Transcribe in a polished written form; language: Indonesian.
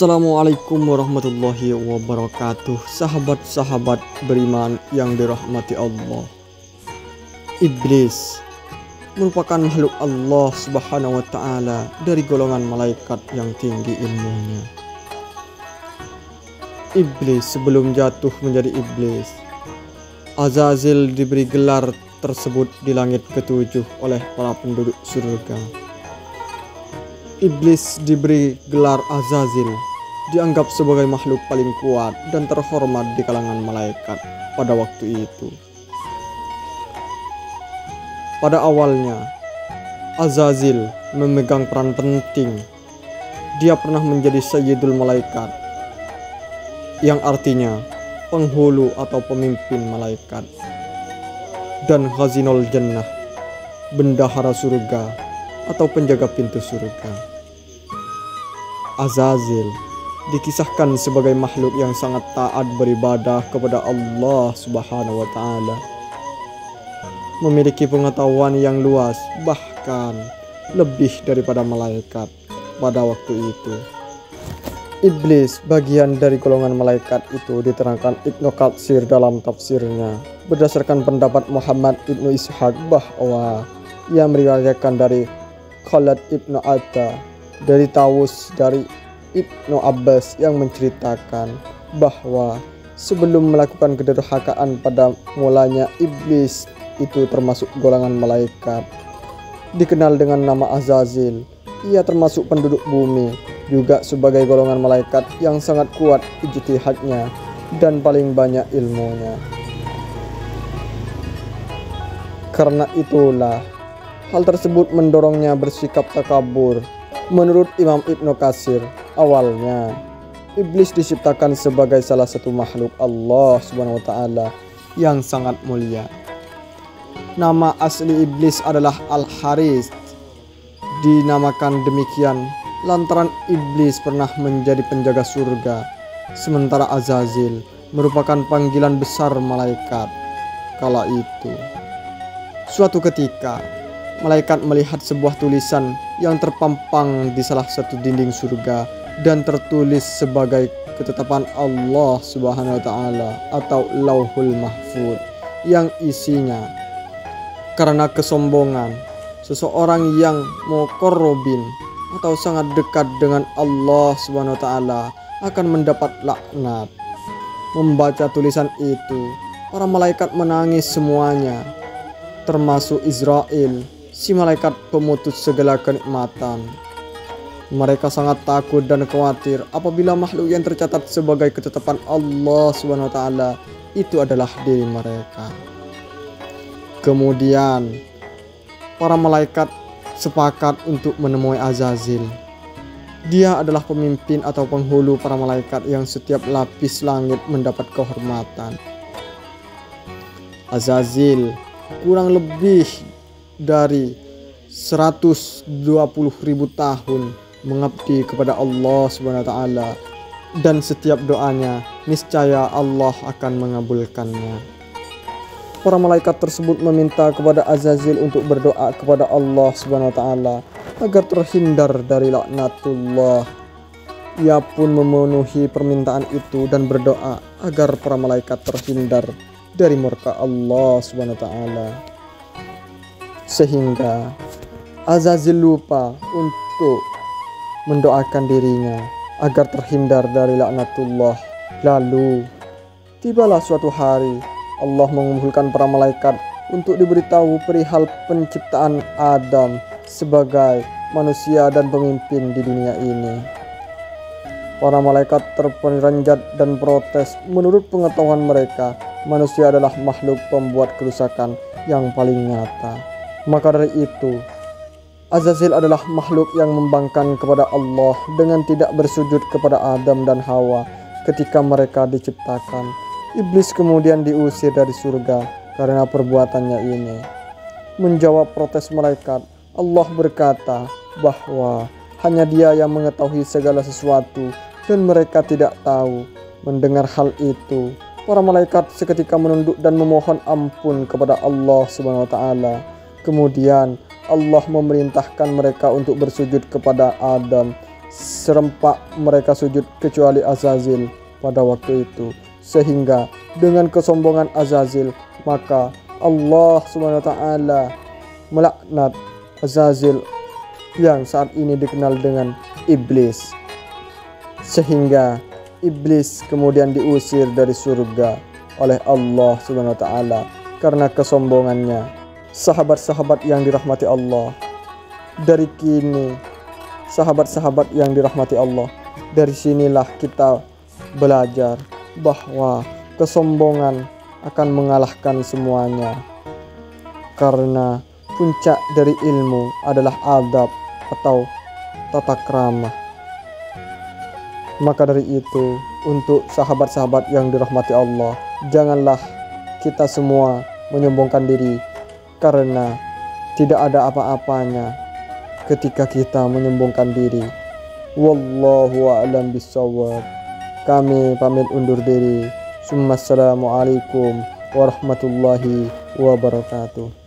Assalamualaikum warahmatullahi wabarakatuh. Sahabat-sahabat beriman yang dirahmati Allah. Iblis merupakan makhluk Allah Subhanahu wa taala dari golongan malaikat yang tinggi ilmunya. Iblis sebelum jatuh menjadi iblis, Azazil diberi gelar tersebut di langit ketujuh oleh para penduduk surga. Iblis diberi gelar Azazil, dianggap sebagai makhluk paling kuat dan terhormat di kalangan malaikat pada waktu itu. Pada awalnya, Azazil memegang peran penting. Dia pernah menjadi Sayyidul Malaikat, yang artinya penghulu atau pemimpin malaikat, dan Khazinul Jannah, bendahara surga atau penjaga pintu surga. Azazil dikisahkan sebagai makhluk yang sangat taat beribadah kepada Allah Subhanahu wa taala. Memiliki pengetahuan yang luas, bahkan lebih daripada malaikat pada waktu itu. Iblis, bagian dari golongan malaikat itu, diterangkan Ibnu Katsir dalam tafsirnya. Berdasarkan pendapat Muhammad Ibnu Ishaq bahwa ia meriwayatkan dari Khalid Ibnu Atta, dari Tawus, dari Ibnu Abbas yang menceritakan bahwa sebelum melakukan kedurhakaan pada mulanya, iblis itu termasuk golongan malaikat, dikenal dengan nama Azazil. Ia termasuk penduduk bumi, juga sebagai golongan malaikat yang sangat kuat ijtihadnya dan paling banyak ilmunya. Karena itulah hal tersebut mendorongnya bersikap takabur. Menurut Imam Ibnu Katsir, awalnya iblis diciptakan sebagai salah satu makhluk Allah Subhanahu wa taala yang sangat mulia. Nama asli iblis adalah Al-Haris. Dinamakan demikian lantaran iblis pernah menjadi penjaga surga, sementara Azazil merupakan panggilan besar malaikat kala itu. Suatu ketika, malaikat melihat sebuah tulisan yang terpampang di salah satu dinding surga dan tertulis sebagai ketetapan Allah Subhanahu wa taala atau Lauhul Mahfuz, yang isinya, karena kesombongan seseorang yang muqarrabin atau sangat dekat dengan Allah Subhanahu wa taala akan mendapat laknat. Membaca tulisan itu, para malaikat menangis semuanya, termasuk Israel, si malaikat pemutus segala kenikmatan. Mereka sangat takut dan khawatir apabila makhluk yang tercatat sebagai ketetapan Allah Subhanahu wa taala itu adalah diri mereka. Kemudian para malaikat sepakat untuk menemui Azazil. Dia adalah pemimpin atau penghulu para malaikat yang setiap lapis langit mendapat kehormatan. Azazil kurang lebih dari 120.000 tahun mengabdi kepada Allah Subhanahu wa taala, dan setiap doanya niscaya Allah akan mengabulkannya. Para malaikat tersebut meminta kepada Azazil untuk berdoa kepada Allah Subhanahu wa taala agar terhindar dari laknatullah. Ia pun memenuhi permintaan itu dan berdoa agar para malaikat terhindar dari murka Allah Subhanahu wa taala. Sehingga Azazil lupa untuk mendoakan dirinya agar terhindar dari laknatullah. Lalu tibalah suatu hari Allah mengumpulkan para malaikat untuk diberitahu perihal penciptaan Adam sebagai manusia dan pemimpin di dunia ini. Para malaikat terperanjat dan protes. Menurut pengetahuan mereka, manusia adalah makhluk pembuat kerusakan yang paling nyata. Maka dari itu, Azazil adalah makhluk yang membangkang kepada Allah dengan tidak bersujud kepada Adam dan Hawa ketika mereka diciptakan. Iblis kemudian diusir dari surga karena perbuatannya ini. Menjawab protes malaikat, Allah berkata bahwa hanya Dia yang mengetahui segala sesuatu dan mereka tidak tahu. Mendengar hal itu, para malaikat seketika menunduk dan memohon ampun kepada Allah Subhanahu wa taala. Kemudian Allah memerintahkan mereka untuk bersujud kepada Adam serempak mereka sujud kecuali Azazil pada waktu itu. Sehingga dengan kesombongan Azazil, maka Allah Subhanahu wa taala melaknat Azazil yang saat ini dikenal dengan iblis. Sehingga iblis kemudian diusir dari surga oleh Allah Subhanahu wa taala karena kesombongannya. Sahabat-sahabat yang dirahmati Allah, dari kini sahabat-sahabat yang dirahmati Allah, dari sinilah kita belajar bahwa kesombongan akan mengalahkan semuanya. Karena puncak dari ilmu adalah adab atau tata krama. Maka dari itu, untuk sahabat-sahabat yang dirahmati Allah, janganlah kita semua menyombongkan diri, karena tidak ada apa-apanya ketika kita menyombongkan diri. Wallahu a'lam bishawab. Kami pamit undur diri. Assalamualaikum warahmatullahi wabarakatuh.